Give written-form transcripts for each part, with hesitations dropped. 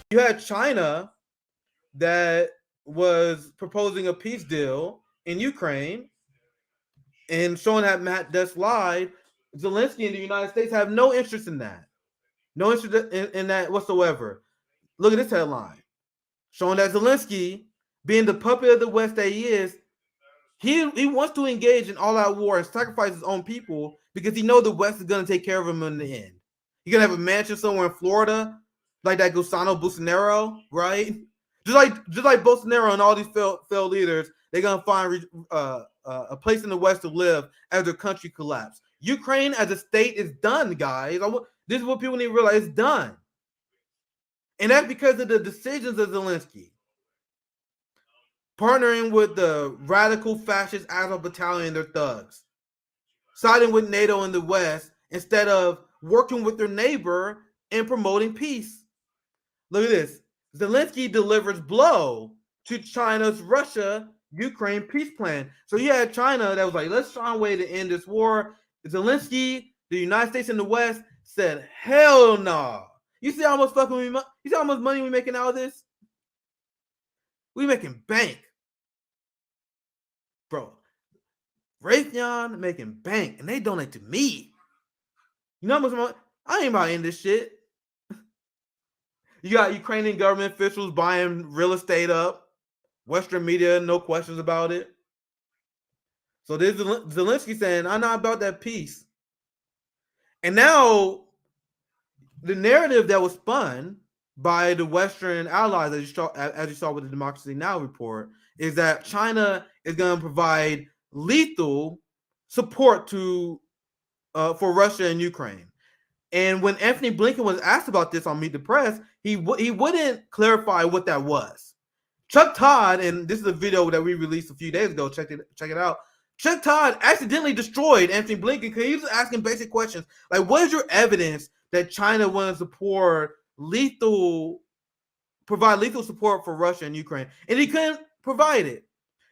you had China that was proposing a peace deal in Ukraine and showing that Matt Duss lied. Zelensky and the United States have no interest in that. No interest in that whatsoever. Look at this headline showing that Zelensky, being the puppet of the West that he is, he wants to engage in all-out war and sacrifice his own people because he knows the West is going to take care of him in the end. He's going to have a mansion somewhere in Florida, like that Gusano Bolsonaro, right? Just like Bolsonaro and all these failed leaders, they're going to find a place in the West to live as their country collapses. Ukraine as a state is done, guys. This is what people need to realize. It's done. And that's because of the decisions of Zelensky. Partnering with the radical fascist Azov battalion and their thugs. Siding with NATO in the West instead of working with their neighbor and promoting peace. Look at this. Zelensky delivers blow to China's Russia-Ukraine peace plan. So you had China that was like, let's find a way to end this war. Zelensky, the United States and the West said, hell no. Nah. You see how much you see how much money we're making out of this? We making bank. Bro, Raytheon making bank, and they donate to me. You know how much money? I ain't about in this shit. You got Ukrainian government officials buying real estate up. Western media, no questions about it. So there's Zelensky saying, I'm not about that peace. And now, the narrative that was spun by the Western allies, as you saw with the Democracy Now! Report, is that China is going to provide lethal support to for Russia and Ukraine. And when Anthony Blinken was asked about this on Meet the Press, he wouldn't clarify what that was. Chuck Todd, and this is a video that we released a few days ago, check it out. Chuck Todd accidentally destroyed Anthony Blinken because he was asking basic questions like, what is your evidence that China wants to provide lethal support for Russia and Ukraine? And he couldn't provide it.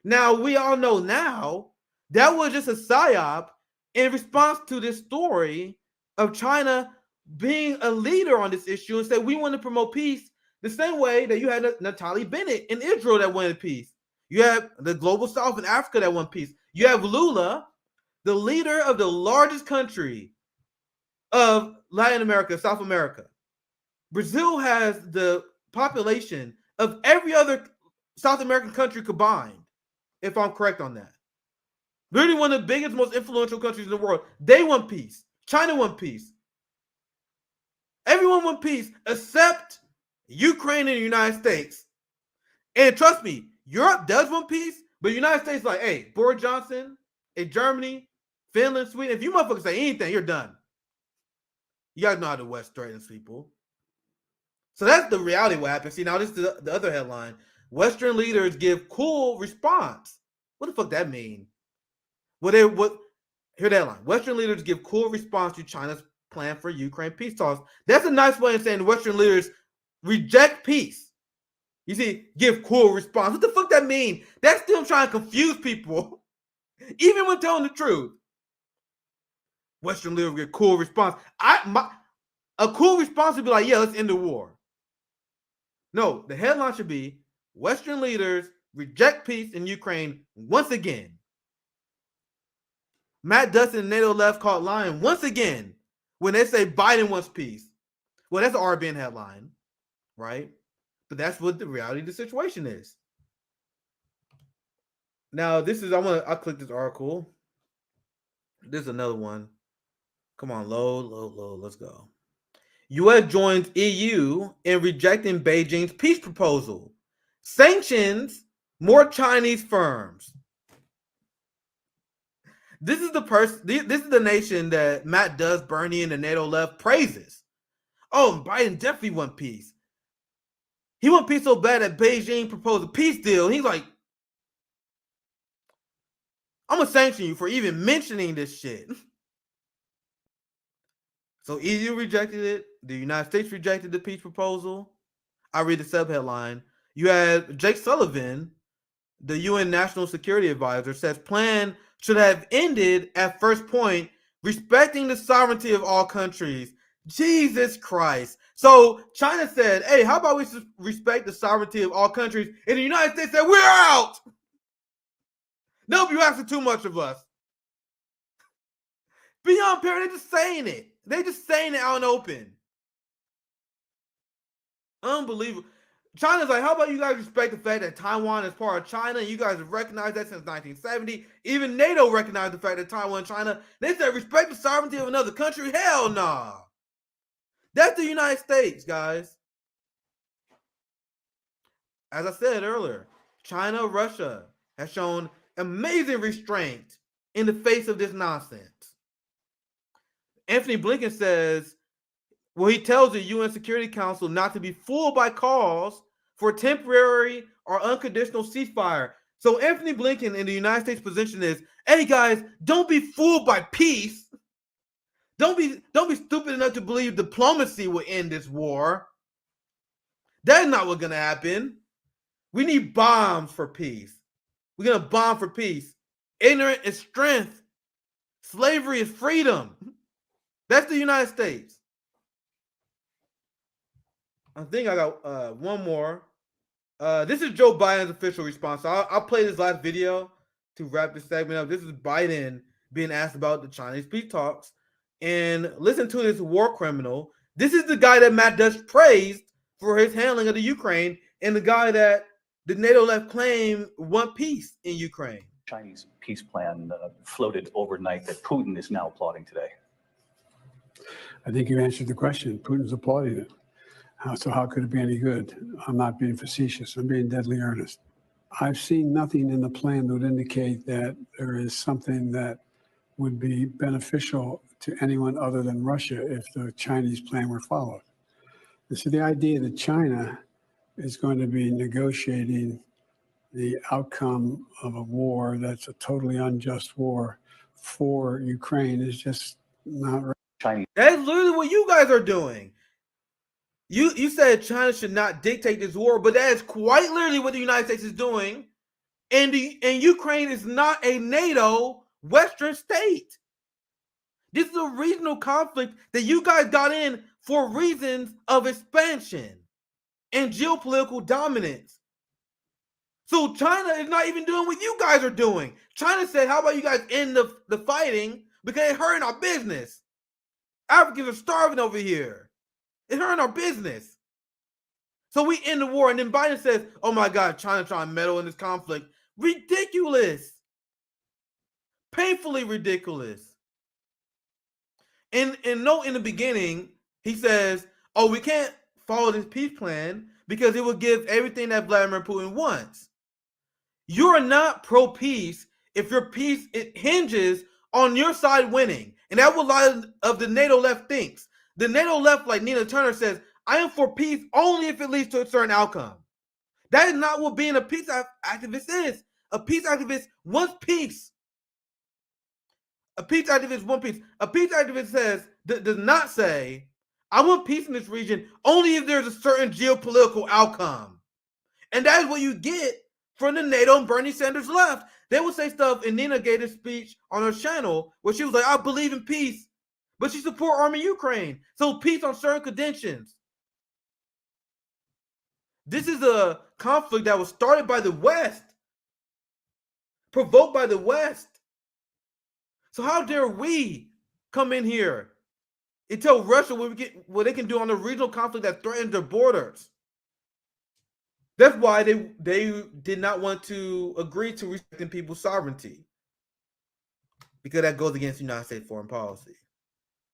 Now, we all know now that was just a psyop in response to this story of China being a leader on this issue and said, we want to promote peace the same way that you had Naftali Bennett in Israel that wanted peace. You have the Global South in Africa that wanted peace. You have Lula, the leader of the largest country of Latin America, South America. Brazil has the population of every other South American country combined, if I'm correct on that. Literally one of the biggest, most influential countries in the world. They want peace. China want peace. Everyone want peace except Ukraine and the United States. And trust me, Europe does want peace, but the United States is like, hey, Boris Johnson, hey, Germany, Finland, Sweden, if you motherfuckers say anything, you're done. You guys know how the West threatens people. So that's the reality of what happened. See, now this is the other headline. Western leaders give cool response. What the fuck that mean? Hear that line. Western leaders give cool response to China's plan for Ukraine peace talks. That's a nice way of saying Western leaders reject peace. You see, give cool response. What the fuck that mean? That's still trying to confuse people, even when telling the truth. Western leaders give cool response. A cool response would be like, yeah, let's end the war. No, the headline should be Western leaders reject peace in Ukraine once again. Matt Dustin and NATO left caught lying once again when they say Biden wants peace. Well, that's an RBN headline, right? But that's what the reality of the situation is. Now, I'll click this article. This is another one. Come on, load, let's go. U.S. joins EU in rejecting Beijing's peace proposal. Sanctions more Chinese firms. This is the nation that Matt Duss, Bernie, and the NATO left praises. Oh, Biden definitely want peace. He want peace so bad that Beijing proposed a peace deal. He's like, I'm gonna sanction you for even mentioning this shit. So EU rejected it. The United States rejected the peace proposal. I read the subheadline. You had Jake Sullivan, the UN National Security Advisor, says plan should have ended at first point, respecting the sovereignty of all countries. Jesus Christ. So China said, hey, how about we respect the sovereignty of all countries? And the United States said, we're out. Nope, you're asking too much of us. Beyond parent, they're just saying it. They're just saying it out in open. Unbelievable. China's like, how about you guys respect the fact that Taiwan is part of China? You guys have recognized that since 1970. Even NATO recognized the fact that Taiwan and China. They said respect the sovereignty of another country. Hell nah. That's the United States, guys. As I said earlier, China, Russia has shown amazing restraint in the face of this nonsense. Anthony Blinken says, well, he tells the UN Security Council not to be fooled by calls for temporary or unconditional ceasefire. So Anthony Blinken in the United States position is, hey guys, don't be fooled by peace. Don't be stupid enough to believe diplomacy will end this war. That's not what's gonna happen. We need bombs for peace. We're gonna bomb for peace. Ignorance is strength. Slavery is freedom. That's the United States. I think I got one more. This is Joe Biden's official response. So I'll play this last video to wrap this segment up. This is Biden being asked about the Chinese peace talks. And listen to this war criminal. This is the guy that Matt Dush praised for his handling of the Ukraine, and the guy that the NATO left claim want peace in Ukraine. Chinese peace plan floated overnight that Putin is now applauding today. I think you answered the question. Putin's applauding it. So how could it be any good? I'm not being facetious. I'm being deadly earnest. I've seen nothing in the plan that would indicate that there is something that would be beneficial to anyone other than Russia if the Chinese plan were followed. So the idea that China is going to be negotiating the outcome of a war that's a totally unjust war for Ukraine is just not right. Chinese. That's literally what you guys are doing. You said China should not dictate this war, but that is quite literally what the United States is doing. And Ukraine is not a NATO Western state. This is a regional conflict that you guys got in for reasons of expansion and geopolitical dominance. So China is not even doing what you guys are doing. China said, how about you guys end the fighting because it's hurting our business. Africans are starving over here. It's hurting our business. So we end the war, and then Biden says, oh my God, China trying to meddle in this conflict. Ridiculous. Painfully ridiculous. And note in the beginning, he says, oh, we can't follow this peace plan because it will give everything that Vladimir Putin wants. You're not pro-peace if your peace it hinges on your side winning. And that's what a lot of the NATO left thinks. The NATO left, like Nina Turner says, I am for peace only if it leads to a certain outcome. That is not what being a peace activist is. A peace activist wants peace. A peace activist wants peace. A peace activist does not say, I want peace in this region only if there's a certain geopolitical outcome. And that is what you get from the NATO and Bernie Sanders left. They would say stuff, and Nina gave a speech on her channel where she was like, I believe in peace, but she support arming Ukraine. So peace on certain conditions. This is a conflict that was started by the West, provoked by the West. So how dare we come in here and tell Russia what they can do on a regional conflict that threatens their borders? That's why they did not want to agree to respecting people's sovereignty, because that goes against the United States foreign policy.